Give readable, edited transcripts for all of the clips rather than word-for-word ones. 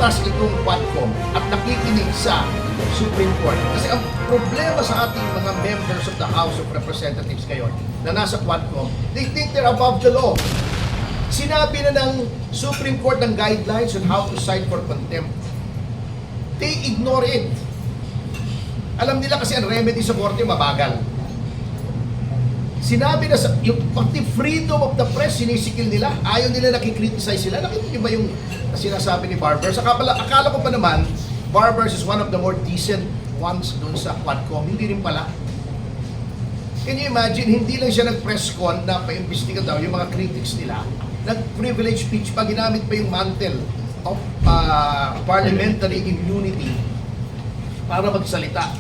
butas itong Quadcom at nakikinig sa Supreme Court. Kasi ang problema sa ating mga members of the House of Representatives ngayon na nasa Quadcom, they think they're above the law. Sinabi na ng Supreme Court ng guidelines on how to cite for contempt. They ignore it. Alam nila kasi ang remedy sa korte mabagal. Sinabi na sa yung pati freedom of the press sinisikil nila, ayaw nila nakikriticize sila. Nakita niyo ba yung sinasabi ni Barbers? Akala ko pa naman Barbers is one of the more decent ones doon sa Quadcom. Hindi rin pala. Can you imagine, hindi lang siya nag-press con na pa-imbestiga daw yung mga critics nila. Nag-privilege speech pa, ginamit pa yung mantle of parliamentary immunity para magsalita.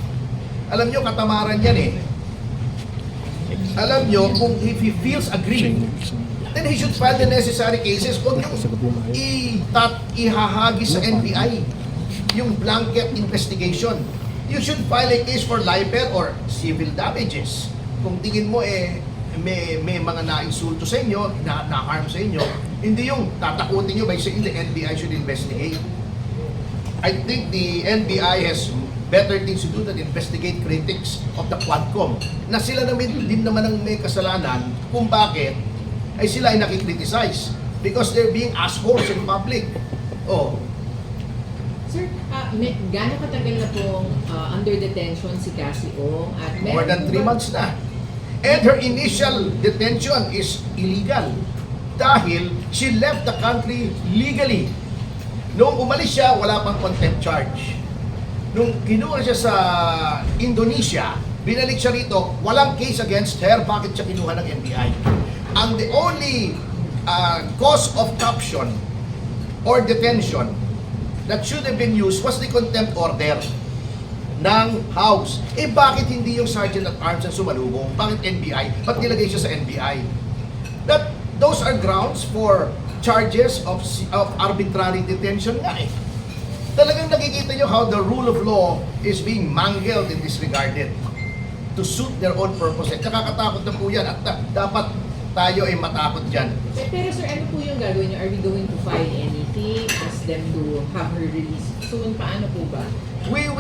Alam nyo, katamaran yan eh. Alam nyo, kung if he feels aggrieved, then he should file the necessary cases. Kung yung ihahagis sa NBI, yung blanket investigation, you should file a case for libel or civil damages. Kung tingin mo may mga na-insulto sa inyo, na-harm sa inyo, hindi yung tatakutin nyo by saying the NBI should investigate. I think the NBI has better things to do than investigate critics of the Quadcom na sila naman din naman ang may kasalanan kung bakit ay sila ay nakikriticize because they're being assholes in public. Oh. Sir, gano'ng katagal na pong under detention si Cassie Ong? At More than 3 months na. And her initial detention is illegal dahil she left the country legally. Noong umalis siya, wala pang contempt charge. Nung kinuha siya sa Indonesia, binalik siya rito, walang case against her. Bakit siya kinuha ng NBI? Ang the only cause of caption or detention that should have been used was the contempt order ng House. Eh bakit hindi yung Sergeant at Arms ang sumalubong? Bakit NBI? Ba't nilagay siya sa NBI? Those are grounds for charges of arbitrary detention nga eh. Talagang nakikita nyo how the rule of law is being mangled and disregarded to suit their own purpose. Nakakatakot na po yan at dapat tayo ay matakot dyan. Pero sir, ano po yung gagawin niyo? Are we going to file anything? Ask them to have her released soon? Paano po ba? We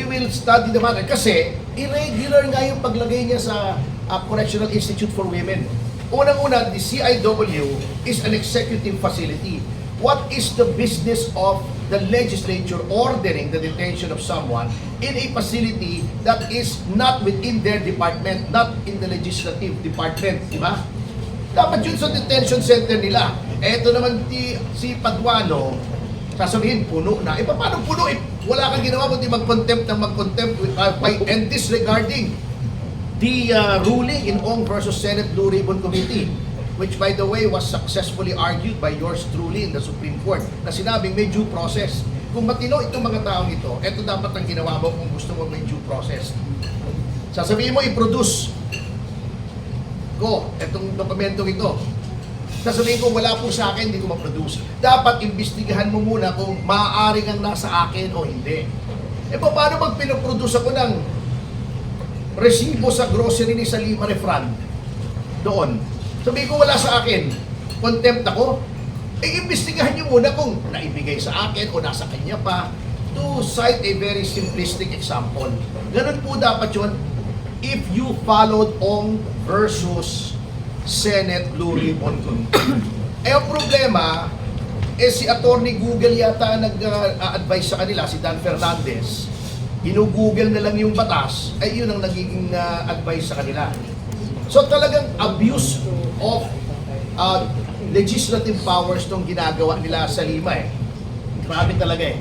will study the matter kasi irregular nga yung paglagay niya sa Correctional Institute for Women. Unang-una, the CIW is an executive facility. What is the business of the legislature ordering the detention of someone in a facility that is not within their department, not in the legislative department, di ba? Dapat yun sa detention center nila. Eto naman si Paduano, sasabihin puno na. Paano puno? Wala kang ginawa kundi mag-contempt and disregarding the ruling in Ong versus Senate Blue Ribbon Committee, which by the way was successfully argued by yours truly in the Supreme Court, na sinabing may due process. Kung matino itong mga taong ito, ito dapat ang ginawa mo kung gusto mo may due process. Sasabihin mo, i-produce ko itong dokumentong ito. Sasabihin ko, wala po sa akin, hindi ko ma-produce. Dapat imbestigahan mo muna kung maaaring ang nasa akin o hindi. Paano pag pinoproduce ako ng resibo sa grocery ni Salima Refran doon? Sabihin ko wala sa akin, contempt ako, imbestigahan nyo muna kung naibigay sa akin o nasa kanya pa, to cite a very simplistic example. Ganun po dapat yun if you followed Ong versus Senate Blue Ribbon Committee. Ang problema, si Attorney Google yata nag-advise sa kanila, si Dan Fernandez, ginugoogle na lang yung batas, ay yun ang nagiging advice sa kanila. So talagang abuse of legislative powers tong ginagawa nila sa Lima eh. Grabe talaga eh.